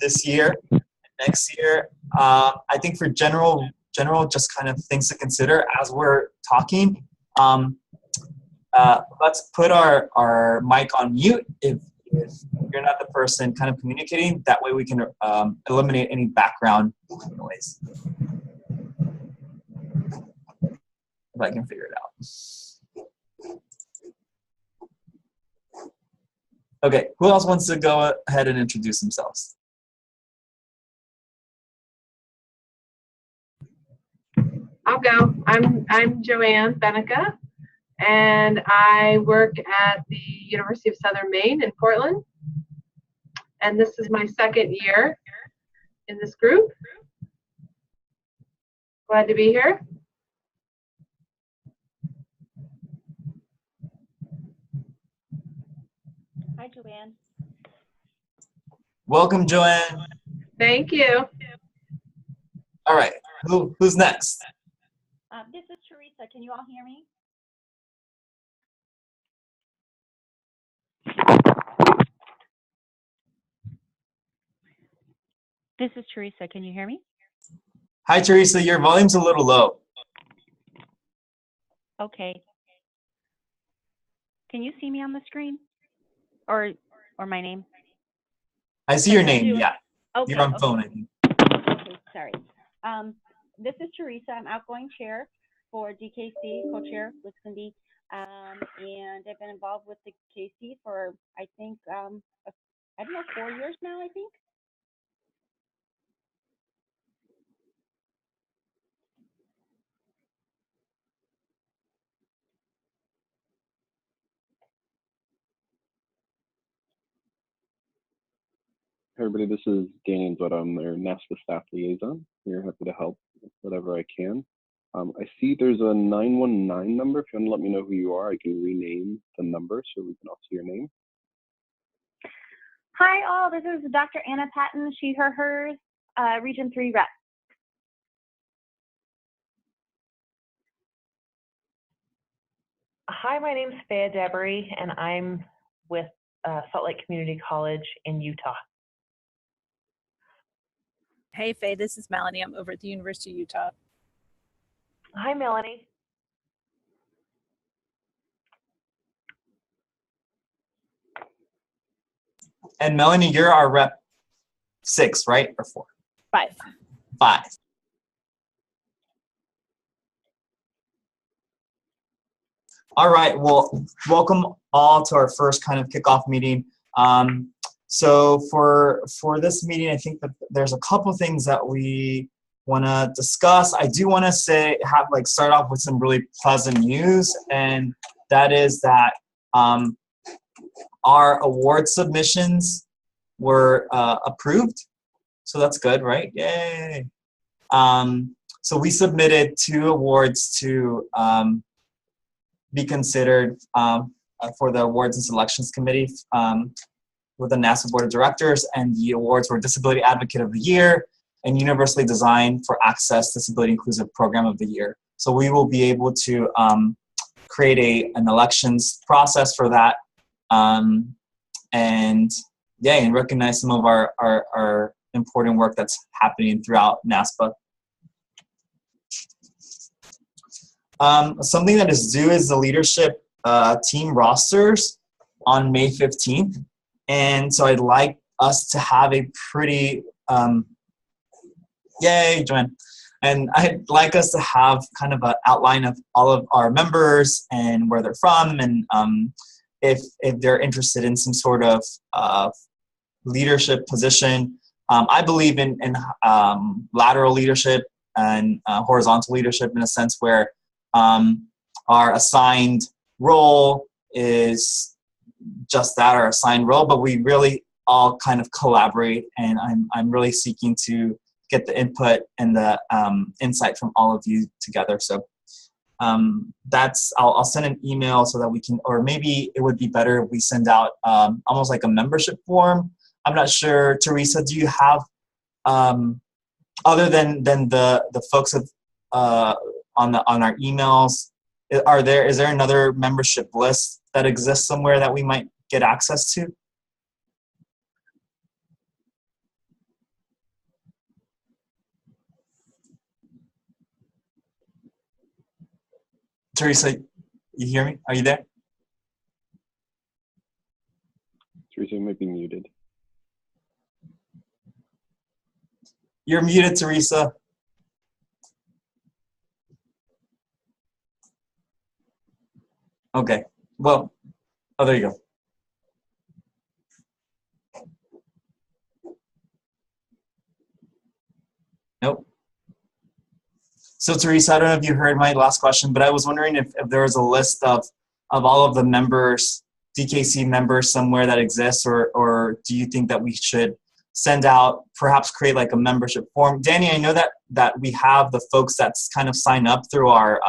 this year, next year. I think for general, just kind of things to consider as we're talking. Let's put our mic on mute if you're not the person kind of communicating. That way we can eliminate any background noise. If I can figure it out. Okay, who else wants to go ahead and introduce themselves? I'll go. I'm Joanne Benica, and I work at the University of Southern Maine in Portland. And this is my second year in this group. Glad to be here. Hi, Joanne. Welcome, Joanne. Thank you. All right, who's next? This is Teresa. Can you all hear me? This is Teresa. Can you hear me? Hi, Teresa. Your volume's a little low. Okay. Can you see me on the screen? Or my name? I see your name, yeah. Okay, you're on phone, I think. Okay, sorry. This is Teresa. I'm outgoing chair for DKC, co-chair with Cindy. And I've been involved with the KC for, I think, I don't know, 4 years now, I think. Hey everybody, this is Gaines, but I'm their NASPA staff liaison. We're happy to help with whatever I can. I see there's a 919 number. If you want to let me know who you are, I can rename the number so we can all see your name. Hi all, this is Dr. Anna Patton, she, her, hers, Region 3 rep. Hi, my name's Faye Debry, and I'm with Salt Lake Community College in Utah. Hey Faye, this is Melanie. I'm over at the University of Utah. Hi, Melanie. And Melanie, you're our rep 6, right? Or 4? 5. 5. All right, well, welcome all to our first kind of kickoff meeting. So for this meeting, I think that there's a couple things that we want to discuss. I do want to start off with some really pleasant news, and that is that our award submissions were approved. So that's good, right? Yay. So we submitted 2 awards to be considered for the Awards and Selections Committee with the NASPA Board of Directors, and the awards were Disability Advocate of the Year and Universally Designed for Access Disability Inclusive Program of the Year. So we will be able to create an elections process for that, and recognize some of our important work that's happening throughout NASPA. Something that is due is the leadership team rosters on May 15th. And so I'd like us to have a pretty, yay, Joanne. And I'd like us to have kind of an outline of all of our members and where they're from, and if they're interested in some sort of leadership position. I believe in lateral leadership and horizontal leadership, in a sense where our assigned role is just that, our assigned role, but we really all kind of collaborate, and I'm really seeking to get the input and the insight from all of you together. So I'll send an email so that we can, or maybe it would be better if we send out almost like a membership form. I'm not sure, Teresa, do you have, other than the folks of, on our emails, is there another membership list that exists somewhere that we might get access to? Teresa, you hear me? Are you there? Teresa might be muted. You're muted, Teresa. Okay. Well, oh, there you go. Nope. So Teresa, I don't know if you heard my last question, but I was wondering if there was a list of all of the members, DKC members somewhere that exists, or do you think that we should send out, perhaps create like a membership form? Danny, I know that we have the folks that's kind of sign up through our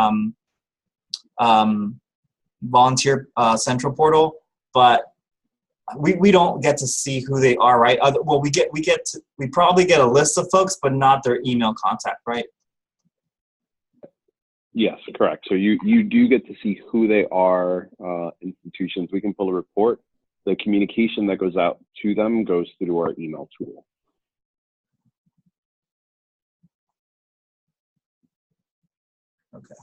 volunteer central portal, but we don't get to see who they are, right? Well, we probably get a list of folks, but not their email contact, right? Yes, correct. So you do get to see who they are, institutions. We can pull a report. The communication that goes out to them goes through our email tool. Okay.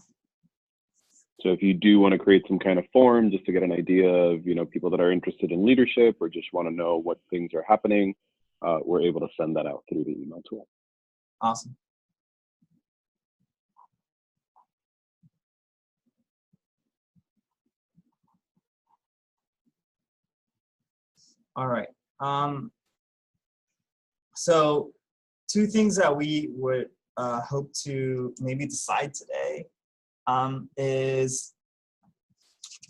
So if you do want to create some kind of form just to get an idea of, people that are interested in leadership or just want to know what things are happening, we're able to send that out through the email tool. Awesome. All right. So two things that we would hope to maybe decide today is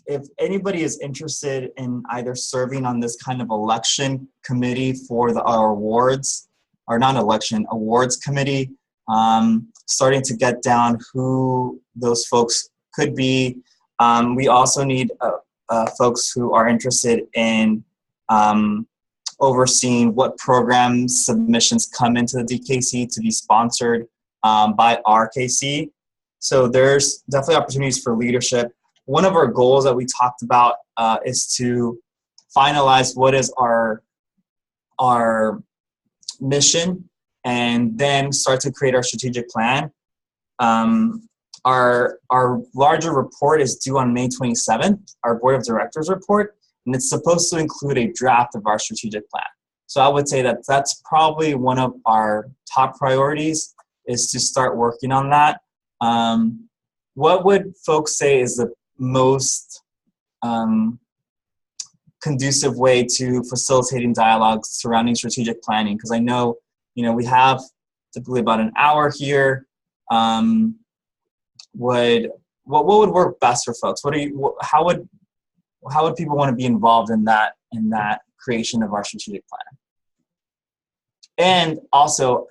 if anybody is interested in either serving on this kind of election committee for our awards, or not election, awards committee, starting to get down who those folks could be. We also need folks who are interested in overseeing what program submissions come into the DKC to be sponsored by RKC. So there's definitely opportunities for leadership. One of our goals that we talked about is to finalize what is our mission and then start to create our strategic plan. Our larger report is due on May 27th, our board of directors report, and it's supposed to include a draft of our strategic plan. So I would say that that's probably one of our top priorities, is to start working on that. What would folks say is the most conducive way to facilitating dialogues surrounding strategic planning? Because I know, we have typically about an hour here. What would work best for folks? How would people want to be involved in that creation of our strategic plan? And also,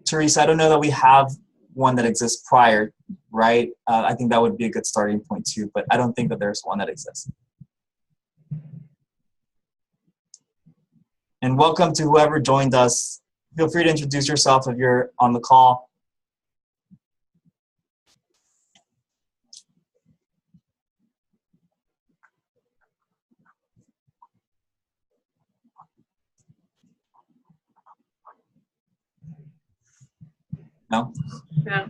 Teresa, I don't know that we have one that exists prior, right? I think that would be a good starting point too, but I don't think that there's one that exists. And welcome to whoever joined us. Feel free to introduce yourself if you're on the call. No? Yeah.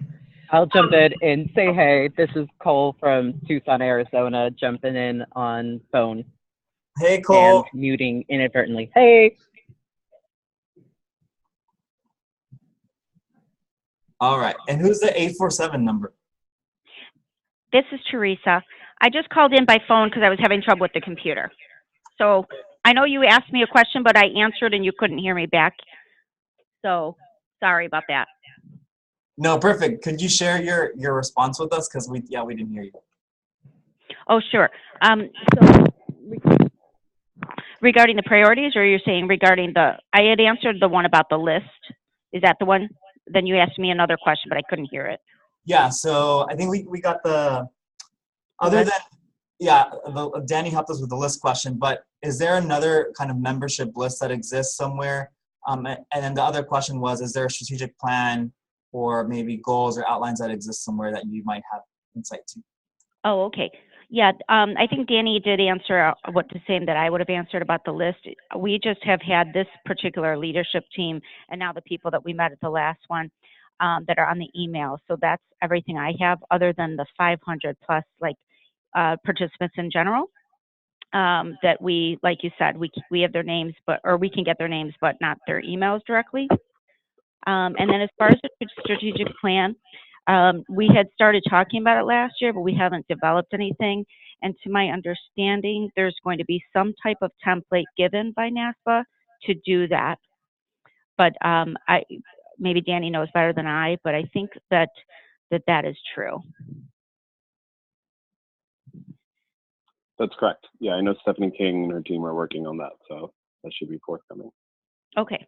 I'll jump in and say, hey, this is Cole from Tucson, Arizona, jumping in on phone. Hey, Cole. And muting inadvertently. Hey. All right. And who's the 847 number? This is Teresa. I just called in by phone because I was having trouble with the computer. So I know you asked me a question, but I answered and you couldn't hear me back. So sorry about that. No, perfect. Could you share your response with us? Because we didn't hear you. Oh, sure. So regarding the priorities, or you're saying regarding I had answered the one about the list. Is that the one? Then you asked me another question, but I couldn't hear it. Yeah, so I think we got Danny helped us with the list question, but is there another kind of membership list that exists somewhere? And then the other question was, is there a strategic plan or maybe goals or outlines that exist somewhere that you might have insight to? Oh, okay. Yeah, I think Danny did answer what the same that I would have answered about the list. We just have had this particular leadership team and now the people that we met at the last one that are on the email. So that's everything I have, other than the 500 plus participants in general. That we, like you said, we have their names, or we can get their names, but not their emails directly. And then as far as the strategic plan, we had started talking about it last year, but we haven't developed anything. And to my understanding, there's going to be some type of template given by NASPA to do that. But maybe Danny knows better than I, but I think that is true. That's correct. Yeah, I know Stephanie King and her team are working on that, so that should be forthcoming. Okay.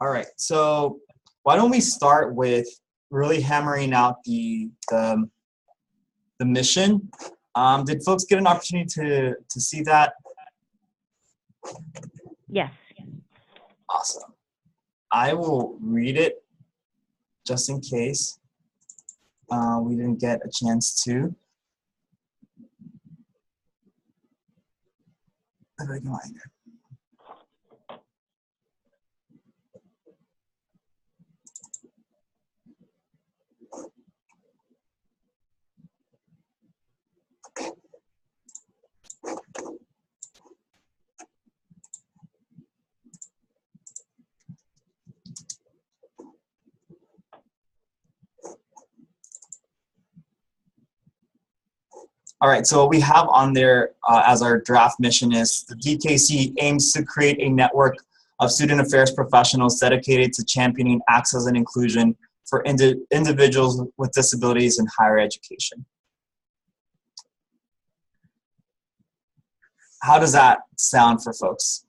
All right, so why don't we start with really hammering out the mission. Did folks get an opportunity to see that? Yes. Awesome. I will read it just in case we didn't get a chance to. All right, so what we have on there as our draft mission is the DKC aims to create a network of student affairs professionals dedicated to championing access and inclusion for individuals with disabilities in higher education. How does that sound for folks?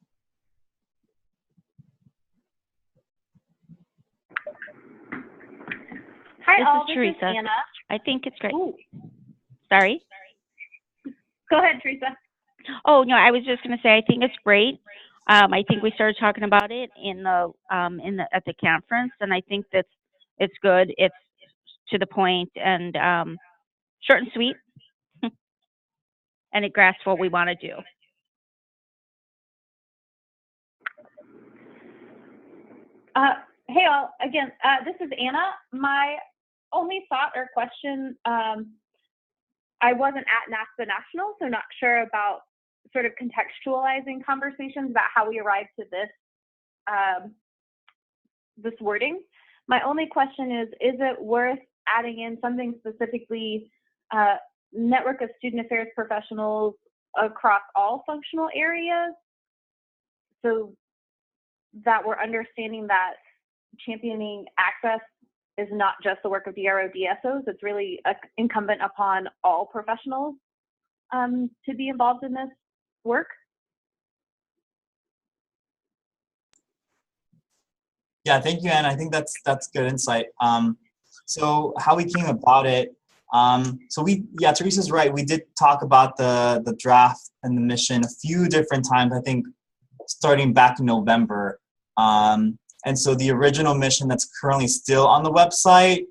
Hi, all. This is This is Teresa. Anna. I think it's great. Ooh. Sorry. Go ahead, Teresa. Oh no, I was just going to say I think it's great. I think we started talking about it at the conference, and I think that it's good. It's to the point and short and sweet, and it grasps what we want to do. Hey, all. Again, this is Anna. My only thought or question, I wasn't at NASPA National, so not sure about sort of contextualizing conversations about how we arrived to this wording. My only question is it worth adding in something specifically, network of student affairs professionals across all functional areas, so that we're understanding that championing access is not just the work of DRO DSOs, it's really incumbent upon all professionals to be involved in this work? Yeah, thank you, Anna. I think that's good insight. So how we came about it, Teresa's right. We did talk about the draft and the mission a few different times, I think starting back in November. And so the original mission that's currently still on the website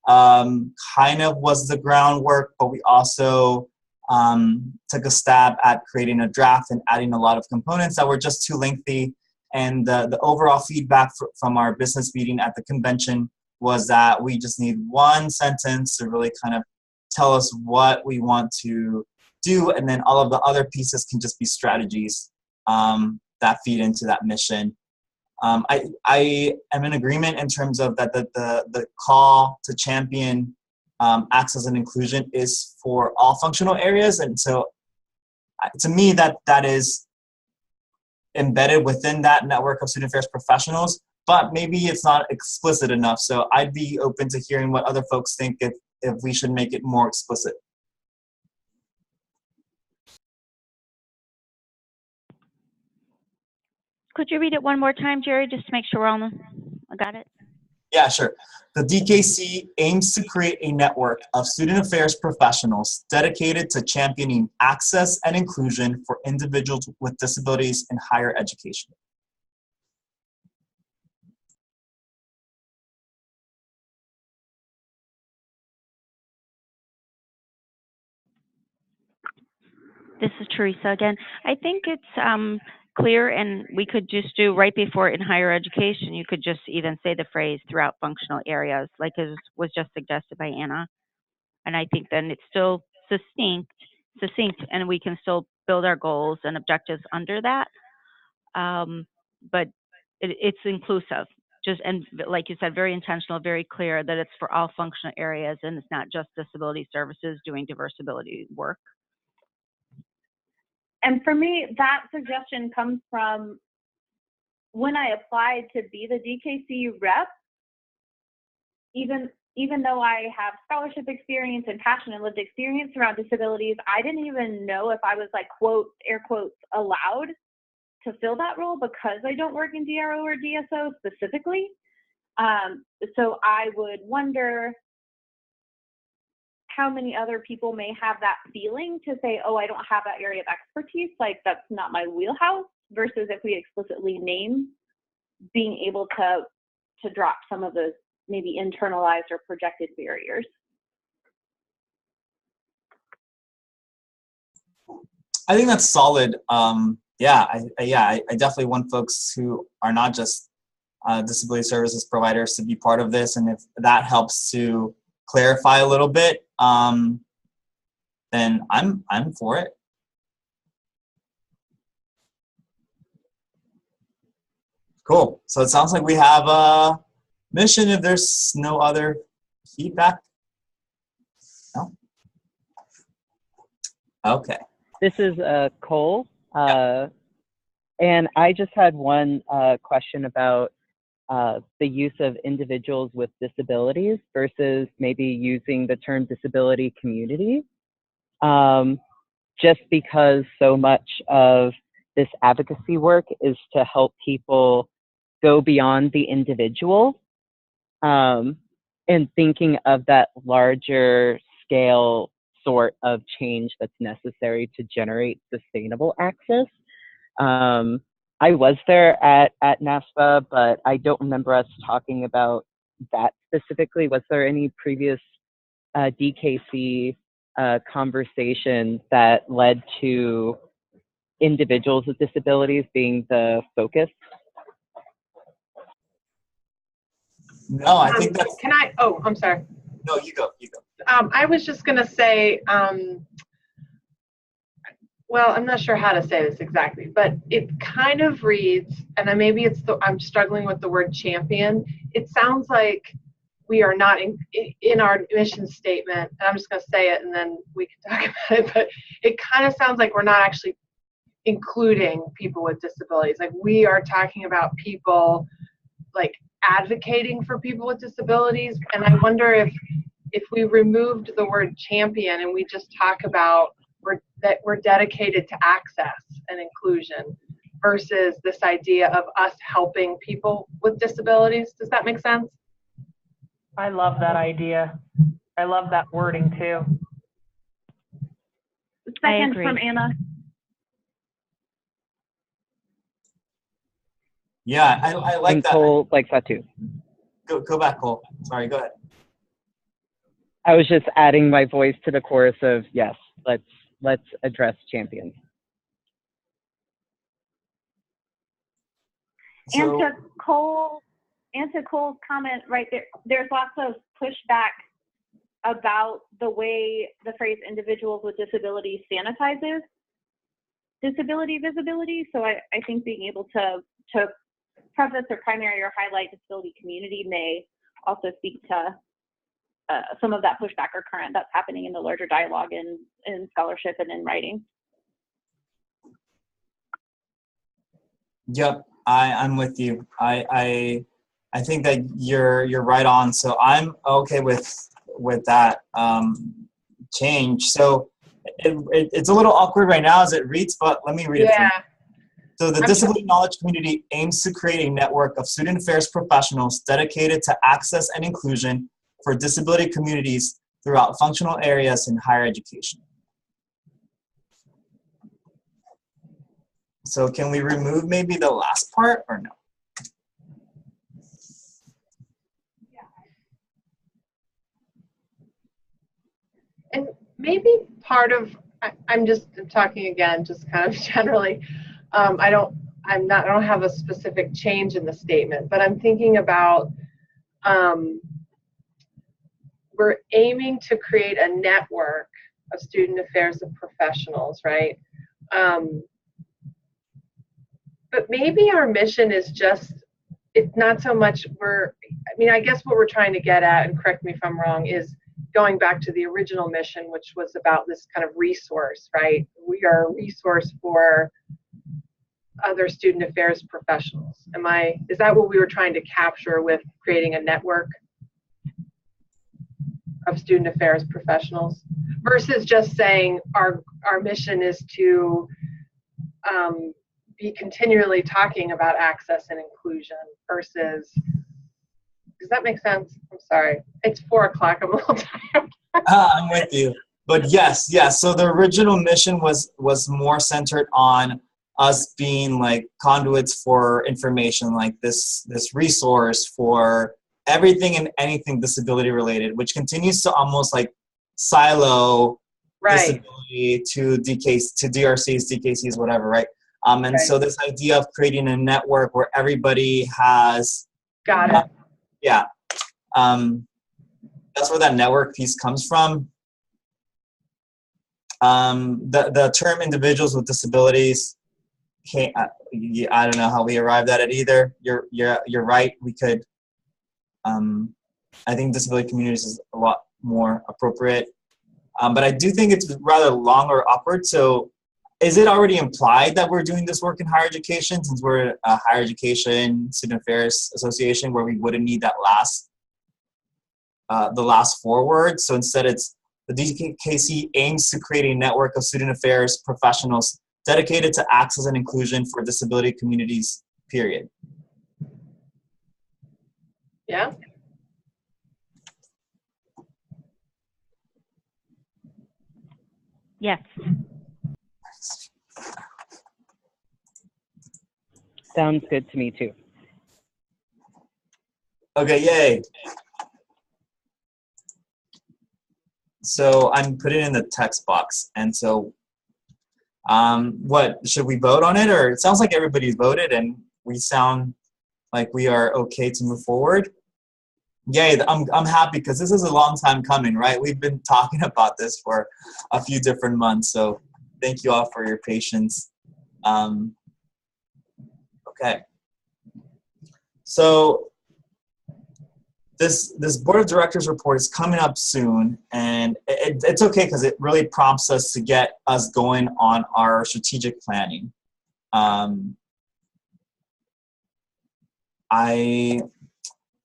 kind of was the groundwork, but we also took a stab at creating a draft and adding a lot of components that were just too lengthy. And the overall feedback from our business meeting at the convention was that we just need one sentence to really kind of tell us what we want to do, and then all of the other pieces can just be strategies that feed into that mission. I am in agreement in terms of that the call to champion access and inclusion is for all functional areas, and so to me that is embedded within that network of student affairs professionals, but maybe it's not explicit enough. So I'd be open to hearing what other folks think if we should make it more explicit. Could you read it one more time, Jerry, just to make sure I got it? Yeah, sure. The DKC aims to create a network of student affairs professionals dedicated to championing access and inclusion for individuals with disabilities in higher education. This is Teresa again. I think it's clear, and we could just do right before in higher education, you could just even say the phrase throughout functional areas, like it was just suggested by Anna. And I think then it's still succinct, and we can still build our goals and objectives under that. But it's inclusive, just, and like you said, very intentional, very clear that it's for all functional areas, and it's not just disability services doing diverse ability work. And for me, that suggestion comes from when I applied to be the DKC rep. Even though I have scholarship experience and passion and lived experience around disabilities, I didn't even know if I was, like, quote, air quotes, allowed to fill that role because I don't work in DRO or DSO specifically. So I would wonder how many other people may have that feeling to say, oh, I don't have that area of expertise, like that's not my wheelhouse, versus if we explicitly name being able to drop some of those maybe internalized or projected barriers. I think that's solid. Yeah, I definitely want folks who are not just disability services providers to be part of this, and if that helps to clarify a little bit, then I'm for it. Cool. So it sounds like we have a mission. If there's no other feedback, no. Okay. This is Cole, and I just had one question about the use of individuals with disabilities versus maybe using the term disability community. Just because so much of this advocacy work is to help people go beyond the individual, and thinking of that larger scale sort of change that's necessary to generate sustainable access. I was there at NASPA, but I don't remember us talking about that specifically. Was there any previous DKC conversation that led to individuals with disabilities being the focus? No, I think that's. Can I? Oh, I'm sorry. No, you go. I was just going to say, well, I'm not sure how to say this exactly, but it kind of reads, and maybe I'm struggling with the word champion. It sounds like we are not in our mission statement, and I'm just going to say it and then we can talk about it, but it kind of sounds like we're not actually including people with disabilities. Like, we are talking about people, like, advocating for people with disabilities, and I wonder if we removed the word champion and we just talk about that we're dedicated to access and inclusion versus this idea of us helping people with disabilities. Does that make sense? I love that idea. I love that wording too. Second from Anna. Yeah, I like and that. Cole likes that too. Go back, Cole. Sorry, go ahead. I was just adding my voice to the chorus of yes, let's address champions. And to Cole's comment right there, there's lots of pushback about the way the phrase individuals with disabilities sanitizes disability visibility. So I think being able to preface or primary or highlight disability community may also speak to some of that pushback or current that's happening in the larger dialogue in scholarship and in writing. Yep, I'm with you. I think that you're right on. So I'm okay with that change. So it's a little awkward right now as it reads, but let me read it. Yeah. So the disability knowledge community aims to create a network of student affairs professionals dedicated to access and inclusion for disability communities throughout functional areas in higher education. So can we remove maybe the last part or no? And maybe part of I'm just talking again, just kind of generally. I don't have a specific change in the statement, but I'm thinking about we're aiming to create a network of student affairs professionals, right? But maybe our mission is just, it's not so much I guess what we're trying to get at, and correct me if I'm wrong, is going back to the original mission, which was about this kind of resource, right? We are a resource for other student affairs professionals. Is that what we were trying to capture with creating a network of student affairs professionals, versus just saying our mission is to be continually talking about access and inclusion versus, does that make sense? I'm sorry. It's 4 o'clock. I'm a little tired. I'm with you. But yes. So the original mission was more centered on us being like conduits for information, like this resource for everything and anything disability related, which continues to almost like silo disability to DKs, to DRCs, DKCs, whatever, right? And so this idea of creating a network where everybody has, got it. Yeah. That's where that network piece comes from. The term individuals with disabilities, I don't know how we arrived at it either. You're right. We could, I think disability communities is a lot more appropriate. But I do think it's rather long or awkward. So is it already implied that we're doing this work in higher education, since we're a higher education student affairs association, where we wouldn't need that the last 4 words? So instead it's, the DKC aims to create a network of student affairs professionals dedicated to access and inclusion for disability communities, period. Yeah. Yes. Sounds good to me too. Okay, yay. So I'm putting it in the text box. And so what, should we vote on it? Or it sounds like everybody's voted and we sound like we are okay to move forward. Yay, I'm happy because this is a long time coming, right? We've been talking about this for a few different months. So thank you all for your patience. Okay. So this board of directors report is coming up soon, and it's okay because it really prompts us to get us going on our strategic planning.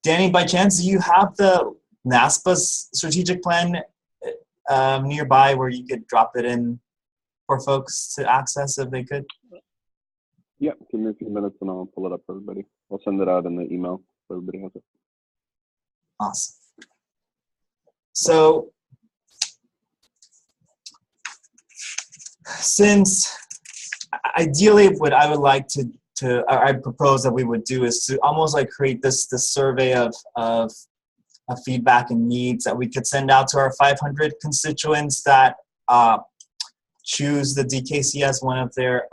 Danny, by chance, do you have the NASPA's strategic plan nearby where you could drop it in for folks to access if they could? Yeah, give me a few minutes and I'll pull it up for everybody. I'll send it out in the email so everybody has it. Awesome. So, since ideally what I would like I propose that we would do is to almost like create this survey of feedback and needs that we could send out to our 500 constituents that choose the DKC as one of their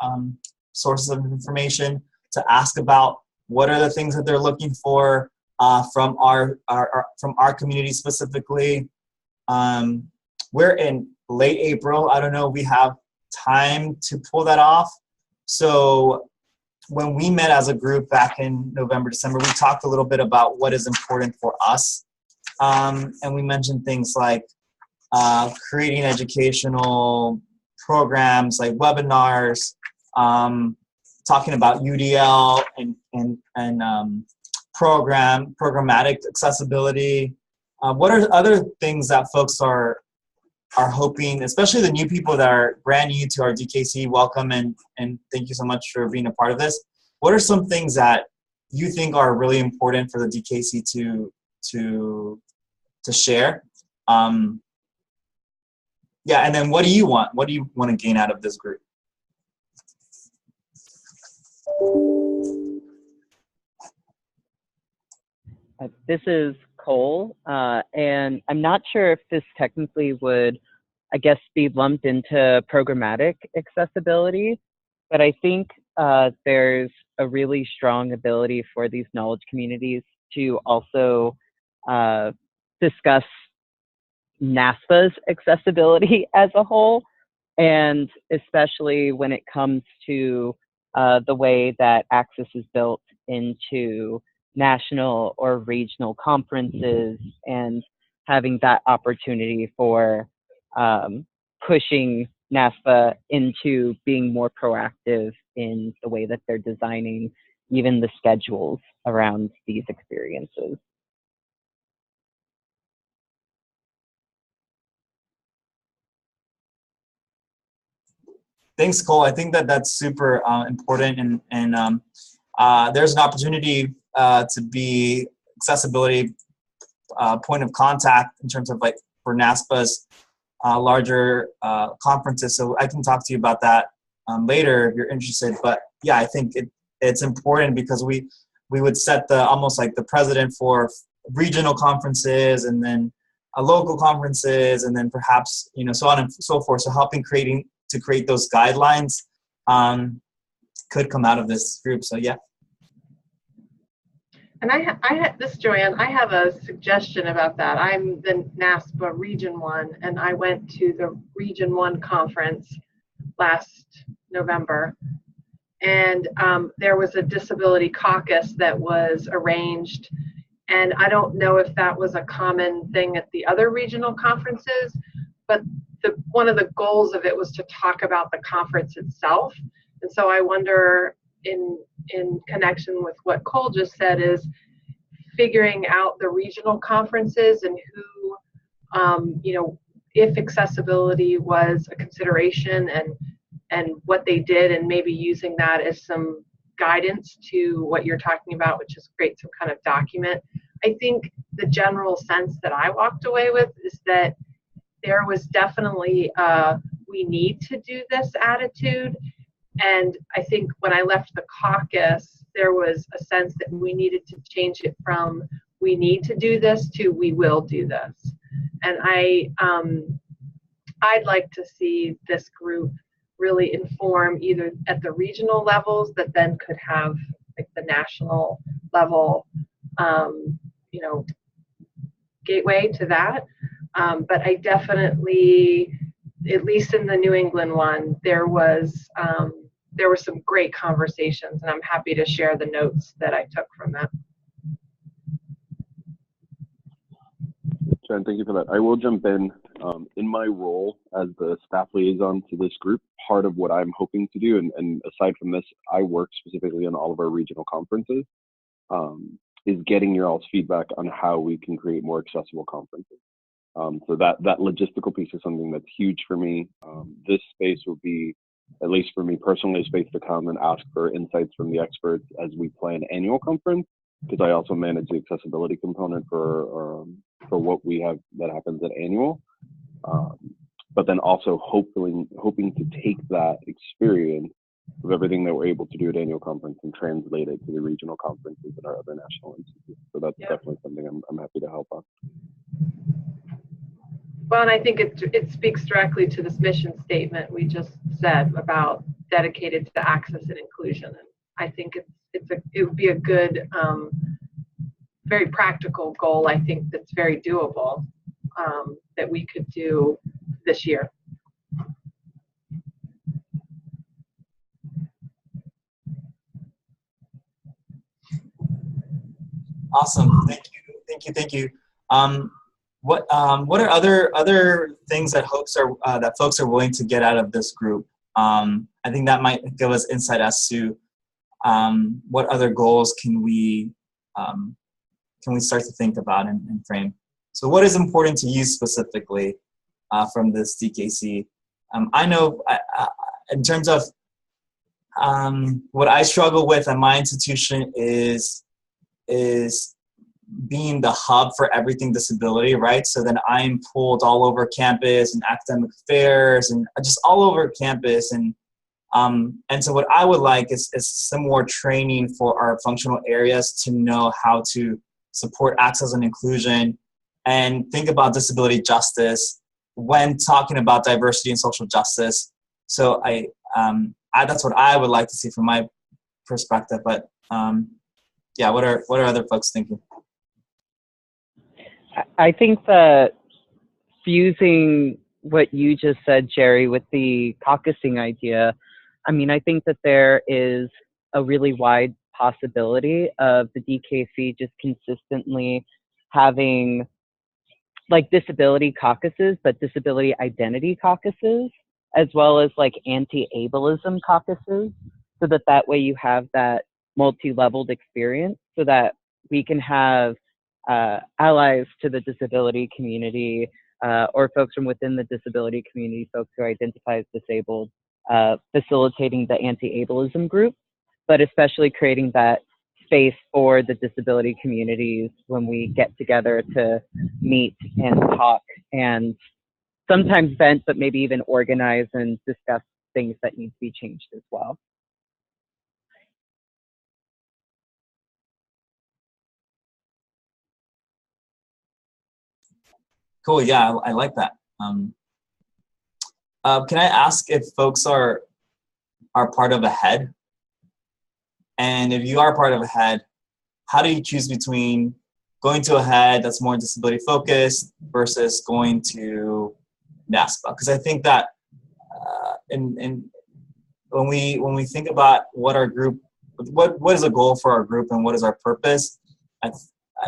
sources of information, to ask about what are the things that they're looking for from our community specifically. We're in late April. I don't know if we have time to pull that off. So when we met as a group back in November, December, we talked a little bit about what is important for us. And we mentioned things like creating educational programs like webinars, talking about UDL and programmatic accessibility. What are other things that folks are hoping, especially the new people that are brand new to our DKC? Welcome and thank you so much for being a part of this. What are some things that you think are really important for the DKC to share? Yeah, and then what do you want? What do you want to gain out of this group? This is Cole, and I'm not sure if this technically would I guess, be lumped into programmatic accessibility. But I think there's a really strong ability for these knowledge communities to also discuss NASPA's accessibility as a whole, and especially when it comes to the way that Access is built into national or regional conferences, and having that opportunity for pushing NASPA into being more proactive in the way that they're designing even the schedules around these experiences. Thanks, Cole. I think that that's super important, and there's an opportunity to be accessibility point of contact in terms of like for NASPA's larger conferences. So I can talk to you about that later if you're interested. But yeah, I think it's important because we would set the almost like the precedent for regional conferences, and then local conferences, and then perhaps so on and so forth. So helping to create those guidelines could come out of this group. So yeah. And this is Joanne. I have a suggestion about that. I'm the NASPA Region 1, and I went to the Region 1 conference last November. And there was a disability caucus that was arranged. And I don't know if that was a common thing at the other regional conferences, but one of the goals of it was to talk about the conference itself. And so I wonder, in connection with what Cole just said, is figuring out the regional conferences and who, if accessibility was a consideration and what they did, and maybe using that as some guidance to what you're talking about, which is create some kind of document. I think the general sense that I walked away with is that there was definitely we need to do this attitude. And I think when I left the caucus, there was a sense that we needed to change it from we need to do this to we will do this. And I'd like to see this group really inform either at the regional levels that then could have like the national level, gateway to that. But I definitely, at least in the New England one, there were some great conversations, and I'm happy to share the notes that I took from that. Jen, thank you for that. I will jump in. In my role as the staff liaison to this group, part of what I'm hoping to do, and aside from this, I work specifically on all of our regional conferences, is getting your all's feedback on how we can create more accessible conferences. So that logistical piece is something that's huge for me. This space will be, at least for me personally, a space to come and ask for insights from the experts as we plan annual conference, because I also manage the accessibility component for what we have that happens at annual. But then also hoping to take that experience of everything that we're able to do at annual conference and translate it to the regional conferences and our other national institutes. So that's definitely something I'm happy to help on. Well, and I think it speaks directly to this mission statement we just said about dedicated to access and inclusion. And I think it would be a good, very practical goal. I think that's very doable, that we could do this year. Awesome. Thank you. What are other things that folks are willing to get out of this group? I think that might give us insight as to what other goals can we start to think about and frame. So what is important to you specifically from this DKC? I know in terms of what I struggle with at my institution is being the hub for everything disability, right? So then I'm pulled all over campus and academic affairs and just all over campus. And so what I would like is some more training for our functional areas to know how to support access and inclusion and think about disability justice when talking about diversity and social justice. So I that's what I would like to see from my perspective. But yeah, what are other folks thinking? I think that fusing what you just said, Jerry, with the caucusing idea, I mean, I think that there is a really wide possibility of the DKC just consistently having like disability caucuses, but disability identity caucuses, as well as like anti-ableism caucuses, so that way you have that multi-leveled experience, so that we can have allies to the disability community, or folks from within the disability community, folks who identify as disabled, facilitating the anti-ableism group, but especially creating that space for the disability communities when we get together to meet and talk and sometimes vent, but maybe even organize and discuss things that need to be changed as well. Cool. Yeah, I like that. Can I ask if folks are part of a head? And if you are part of a head, how do you choose between going to a head that's more disability focused versus going to NASPA? Because I think that when we think about what our group, what is a goal for our group and what is our purpose, I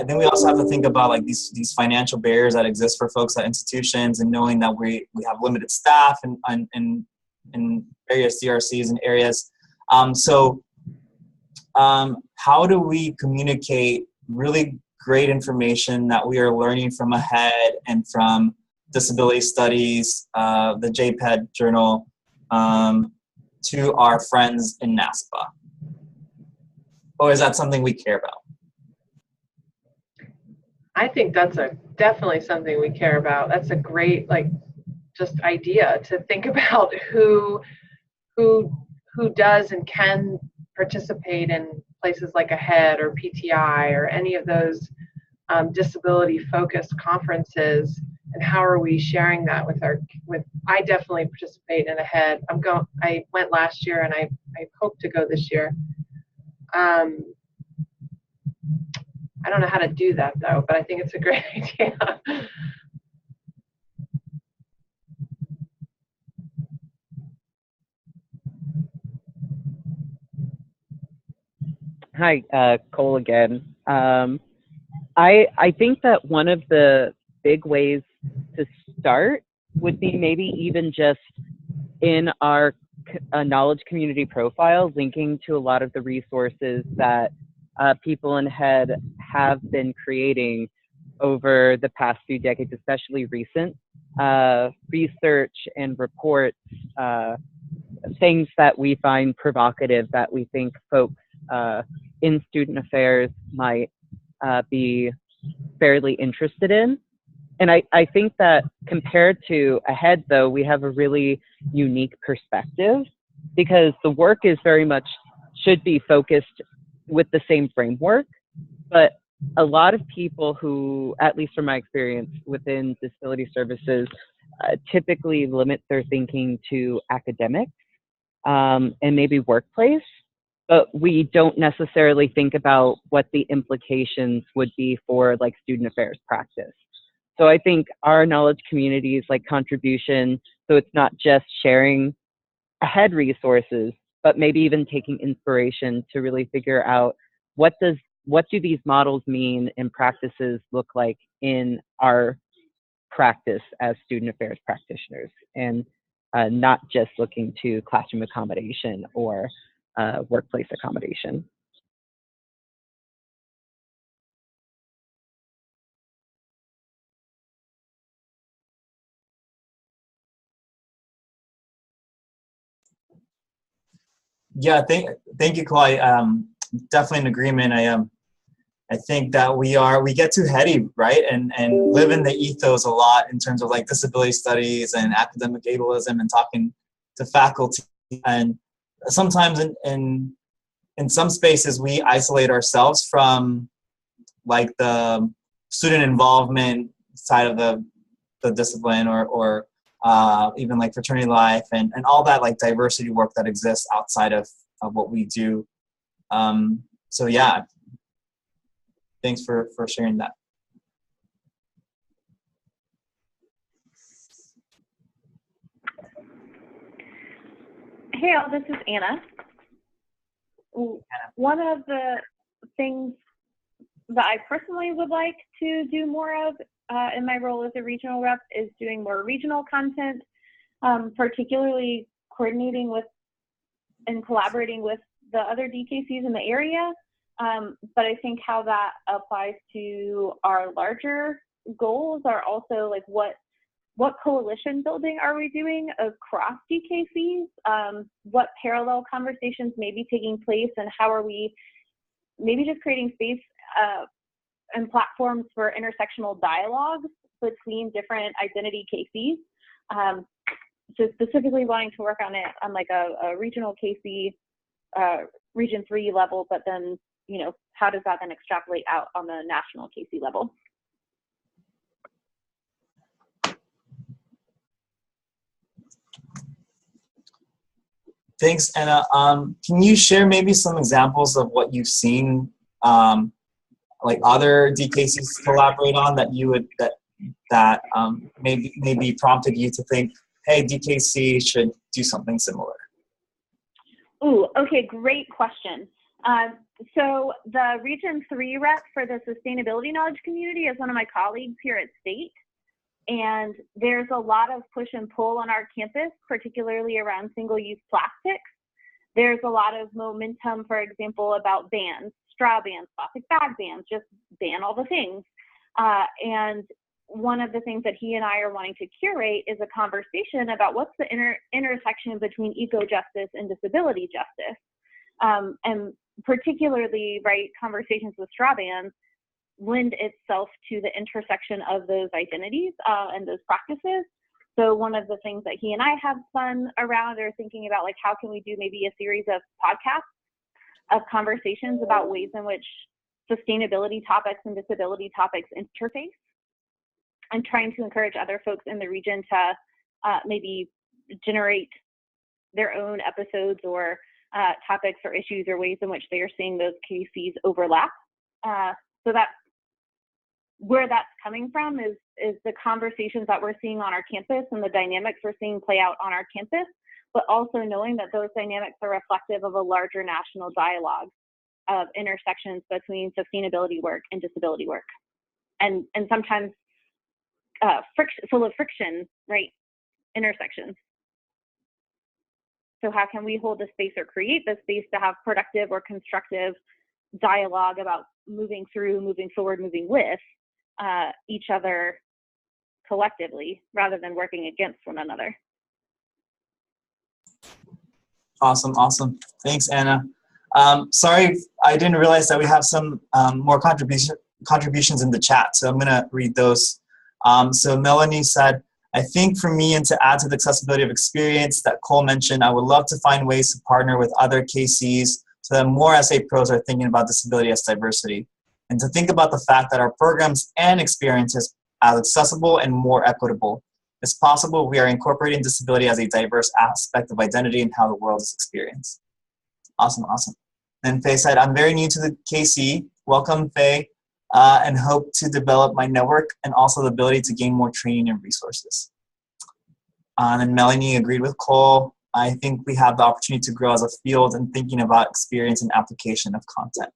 think we also have to think about like these financial barriers that exist for folks at institutions, and knowing that we have limited staff in various DRCs and areas. How do we communicate really great information that we are learning from AHEAD and from disability studies, the JPED journal, to our friends in NASPA? Or is that something we care about? I think that's definitely something we care about. That's a great just idea to think about who does and can participate in places like AHEAD or PTI or any of those disability focused conferences, and how are we sharing that with I definitely participate in AHEAD. I went last year and I hope to go this year. I don't know how to do that though, but I think it's a great idea. Hi, Cole again. I think that one of the big ways to start would be maybe even just in our knowledge community profile, linking to a lot of the resources that people in HEAD have been creating over the past few decades, especially recent research and reports, things that we find provocative that we think folks in student affairs might be fairly interested in. And I think that compared to AHEAD, though, we have a really unique perspective, because the work is very much should be focused with the same framework. But a lot of people who, at least from my experience within disability services, typically limit their thinking to academics and maybe workplace, but we don't necessarily think about what the implications would be for like student affairs practice. So I think our knowledge communities like contribution, so it's not just sharing AHEAD resources, but maybe even taking inspiration to really figure out what do these models mean and practices look like in our practice as student affairs practitioners, and not just looking to classroom accommodation or workplace accommodation. Yeah, thank you, Cole. Definitely in agreement. I think that we get too heady, right? And live in the ethos a lot in terms of like disability studies and academic ableism and talking to faculty. And sometimes in some spaces we isolate ourselves from like the student involvement side of the the discipline or even like fraternity life and all that like diversity work that exists outside of what we do. So yeah, thanks for sharing that. Hey all, this is Anna. One of the things that I personally would like to do more of in my role as a regional rep is doing more regional content, particularly coordinating with and collaborating with the other DKCs in the area. But I think how that applies to our larger goals are also like what coalition building are we doing across DKCs? What parallel conversations may be taking place, and how are we maybe just creating space and platforms for intersectional dialogues between different identity KCs? So specifically wanting to work on it on like a regional KC, region 3 level, but then, you know, how does that then extrapolate out on the national KC level? Thanks, Anna. Can you share maybe some examples of what you've seen, like other DKCs collaborate on that you would that maybe prompted you to think, hey, DKC should do something similar? Ooh, okay, great question. So the Region 3 rep for the Sustainability Knowledge Community is one of my colleagues here at State. And there's a lot of push and pull on our campus, particularly around single-use plastics. There's a lot of momentum, for example, about bans, straw bans, plastic bag bans, just ban all the things. And one of the things that he and I are wanting to curate is a conversation about what's the intersection between eco-justice and disability justice. And particularly, right, conversations with straw bans lend itself to the intersection of those identities and those practices. So one of the things that he and I have fun around are thinking about, like, how can we do maybe a series of podcasts of conversations about ways in which sustainability topics and disability topics interface, and trying to encourage other folks in the region to maybe generate their own episodes or topics or issues or ways in which they are seeing those KCs overlap. So that's where that's coming from is the conversations that we're seeing on our campus and the dynamics we're seeing play out on our campus, but also knowing that those dynamics are reflective of a larger national dialogue of intersections between sustainability work and disability work. And sometimes full of friction, right, intersections. So how can we hold the space or create the space to have productive or constructive dialogue about moving through, moving forward, moving with each other collectively rather than working against one another? Awesome. Thanks, Anna. Sorry, I didn't realize that we have some more contributions in the chat, so I'm going to read those. So Melanie said, I think for me, and to add to the accessibility of experience that Cole mentioned, I would love to find ways to partner with other KCs so that more SA pros are thinking about disability as diversity, and to think about the fact that our programs and experiences are accessible and more equitable. It's possible we are incorporating disability as a diverse aspect of identity and how the world is experienced. Awesome. And Faye said, I'm very new to the KC. Welcome, Faye, and hope to develop my network and also the ability to gain more training and resources. And Melanie agreed with Cole. I think we have the opportunity to grow as a field and thinking about experience and application of content.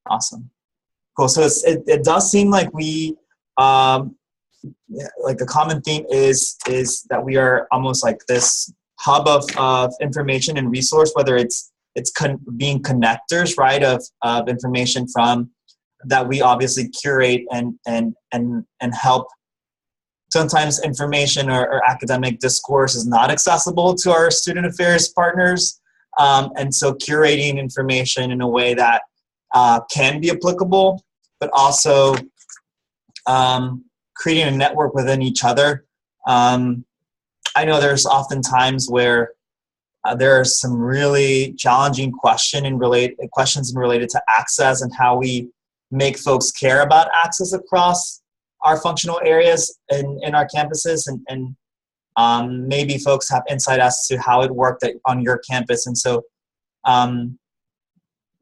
Awesome. Cool. So it does seem like we, like the common theme is that we are almost like this hub of information and resource, whether it's being connectors, right, of information from that we obviously curate and help. Sometimes information or academic discourse is not accessible to our student affairs partners, and so curating information in a way that can be applicable, but also creating a network within each other. I know there's often times where there are some really challenging questions related to access and how we make folks care about access across our functional areas in our campuses, and maybe folks have insight as to how it worked on your campus. And so,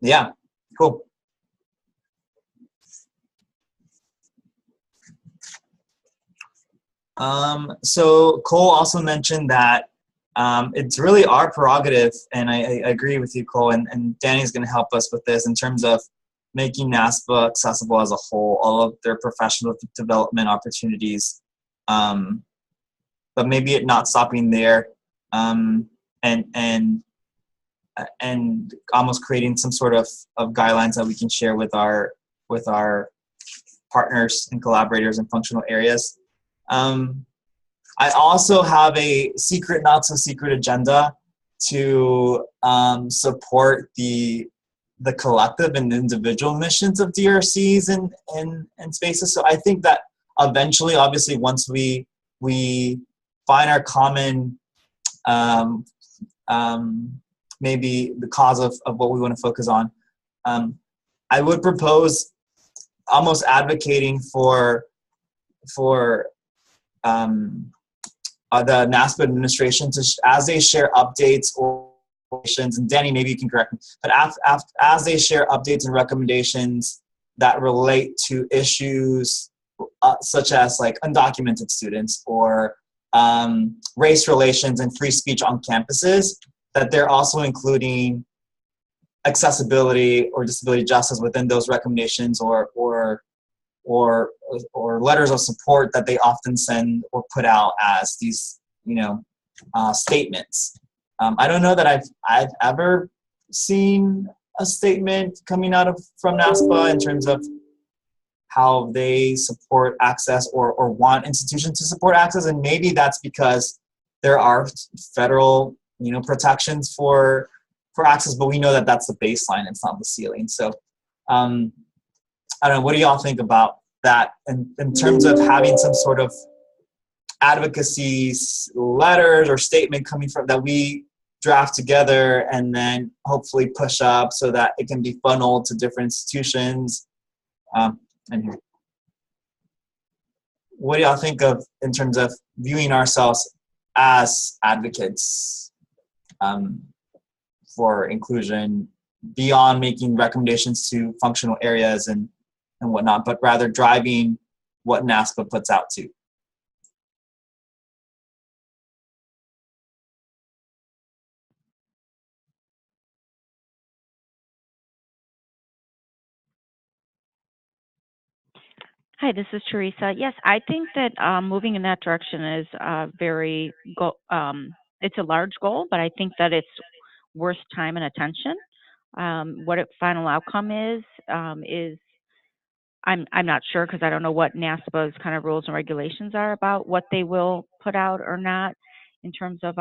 yeah, cool. So Cole also mentioned that it's really our prerogative, and I agree with you, Cole, and Danny's going to help us with this in terms of making NASPA accessible as a whole, all of their professional development opportunities, but maybe it not stopping there, and almost creating some sort of guidelines that we can share with our partners and collaborators in functional areas. I also have a secret, not so secret agenda to support the collective and individual missions of DRCs and spaces. So I think that eventually, obviously, once we find our common maybe the cause of what we want to focus on, I would propose almost advocating for the NASPA administration to, as they share updates or recommendations, and Danny, maybe you can correct me, but as they share updates and recommendations that relate to issues such as like undocumented students or race relations and free speech on campuses, that they're also including accessibility or disability justice within those recommendations or letters of support that they often send or put out as these, statements. I don't know that I've ever seen a statement coming out from NASPA in terms of how they support access or want institutions to support access, and maybe that's because there are federal, protections for access, but we know that that's the baseline, it's not the ceiling. So I don't know, what do y'all think about that in terms of having some sort of advocacy letters or statement coming from that we draft together and then hopefully push up so that it can be funneled to different institutions? And what do y'all think of in terms of viewing ourselves as advocates for inclusion beyond making recommendations to functional areas and whatnot, but rather driving what NASPA puts out to? Hi, this is Teresa. Yes, I think that moving in that direction is it's a large goal, but I think that it's worth time and attention. What its final outcome is I'm not sure, because I don't know what NASPA's kind of rules and regulations are about what they will put out or not in terms of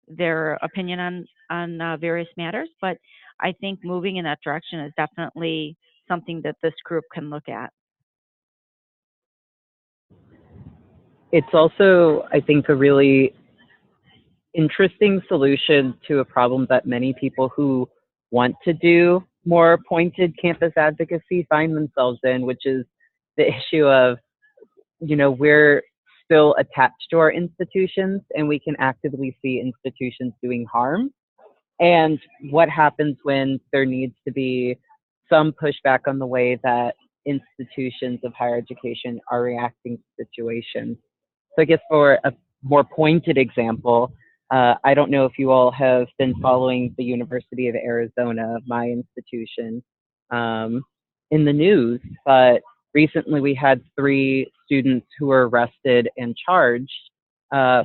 their opinion on various matters. But I think moving in that direction is definitely something that this group can look at. It's also, I think, a really interesting solution to a problem that many people who want to do more pointed campus advocacy find themselves in, which is the issue of, we're still attached to our institutions and we can actively see institutions doing harm. And what happens when there needs to be some pushback on the way that institutions of higher education are reacting to situations? So I guess for a more pointed example, I don't know if you all have been following the University of Arizona, my institution, in the news, but recently we had 3 students who were arrested and charged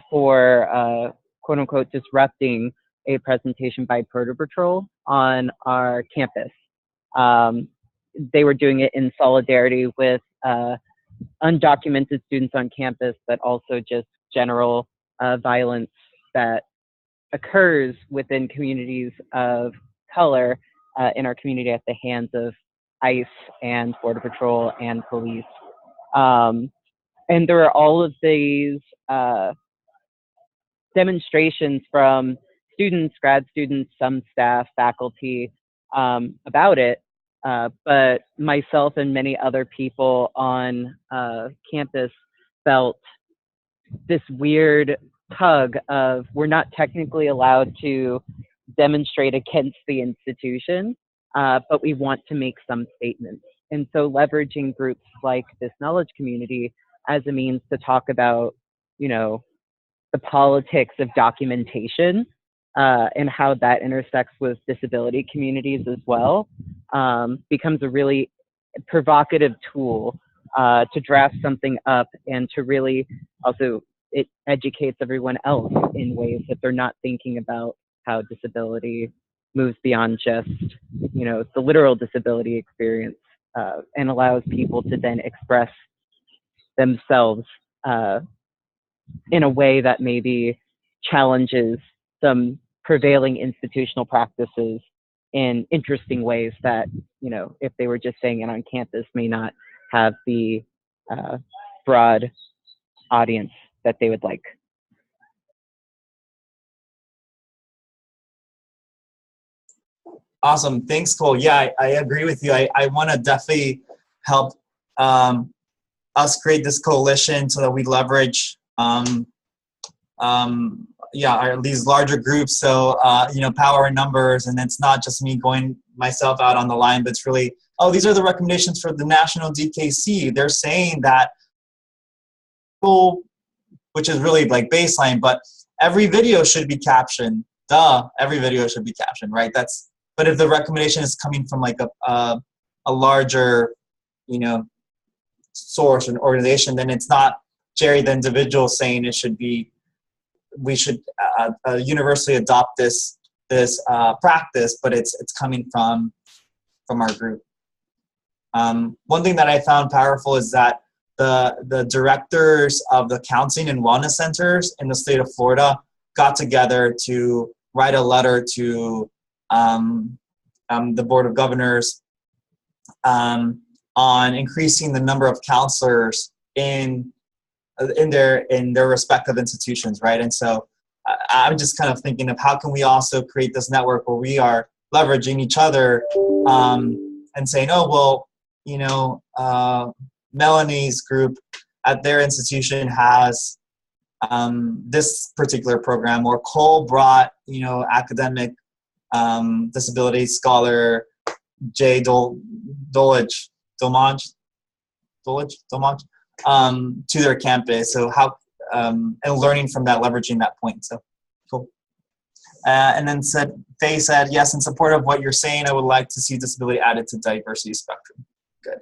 for quote unquote disrupting a presentation by Border Patrol on our campus. They were doing it in solidarity with undocumented students on campus, but also just general violence that occurs within communities of color in our community at the hands of ICE and Border Patrol and police. And there are all of these demonstrations from students, grad students, some staff, faculty about it. But myself and many other people on campus felt this weird tug of, we're not technically allowed to demonstrate against the institution, but we want to make some statements. And so leveraging groups like this knowledge community as a means to talk about, you know, the politics of documentation and how that intersects with disability communities as well, becomes a really provocative tool to draft something up, and to really also, it educates everyone else in ways that they're not thinking about how disability moves beyond just, you know, the literal disability experience, and allows people to then express themselves in a way that maybe challenges some prevailing institutional practices in interesting ways that, you know, if they were just saying it on campus, may not have the broad audience that they would like. Awesome. Thanks, Cole. Yeah, I agree with you. I want to definitely help us create this coalition so that we leverage these larger groups. So, you know, power in numbers, and it's not just me going myself out on the line, but it's really, oh, these are the recommendations for the national DKC. They're saying that, which is really like baseline, but every video should be captioned. Every video should be captioned, right? But if the recommendation is coming from like a larger, you know, source or an organization, then it's not Jerry the individual saying it should be, we should universally adopt this practice, but it's coming from our group. One thing that I found powerful is that the directors of the counseling and wellness centers in the state of Florida got together to write a letter to the Board of Governors on increasing the number of counselors in their respective institutions, right? And so I'm just kind of thinking of how can we also create this network where we are leveraging each other and saying, oh, well, you know, Melanie's group at their institution has this particular program, or Cole brought, you know, academic disability scholar Jay Dolage to their campus. So how and learning from that, leveraging that point. So cool. And then Faye said, yes, in support of what you're saying, I would like to see disability added to diversity spectrum. Good.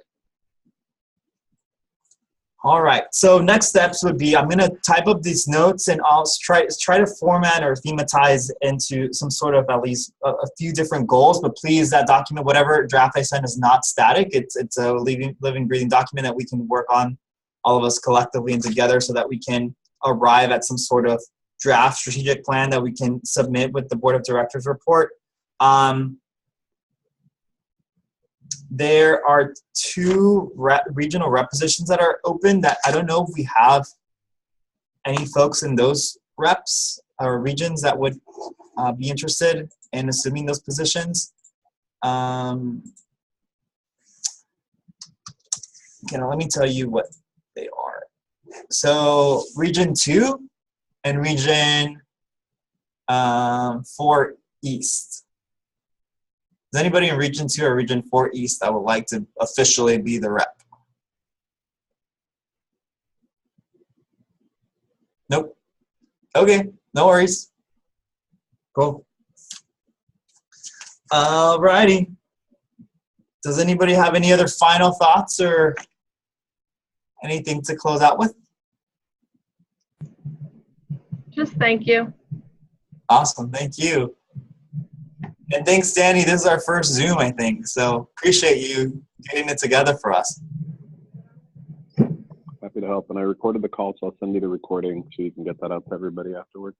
All right, so next steps would be, I'm gonna type up these notes and I'll try to format or thematize into some sort of at least a few different goals, but please, that document, whatever draft I send, is not static. It's a living, breathing document that we can work on, all of us collectively and together, so that we can arrive at some sort of draft strategic plan that we can submit with the Board of Directors report. There are 2 regional rep positions that are open that I don't know if we have any folks in those reps or regions that would be interested in assuming those positions. You know, let me tell you what they are. So Region 2 and Region 4 East. Is anybody in Region 2 or Region 4 East that would like to officially be the rep? Nope. Okay, no worries. Cool. Alrighty. Does anybody have any other final thoughts or anything to close out with? Just thank you. Awesome, thank you. And thanks, Danny. This is our first Zoom, I think. So appreciate you getting it together for us. Happy to help. And I recorded the call, so I'll send you the recording so you can get that out to everybody afterwards.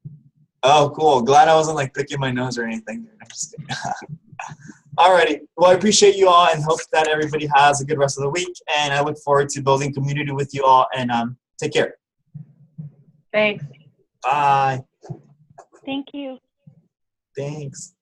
Oh, cool. Glad I wasn't like picking my nose or anything. I'm just kidding. Alrighty. Well, I appreciate you all and hope that everybody has a good rest of the week. And I look forward to building community with you all. And take care. Thanks. Bye. Thank you. Thanks.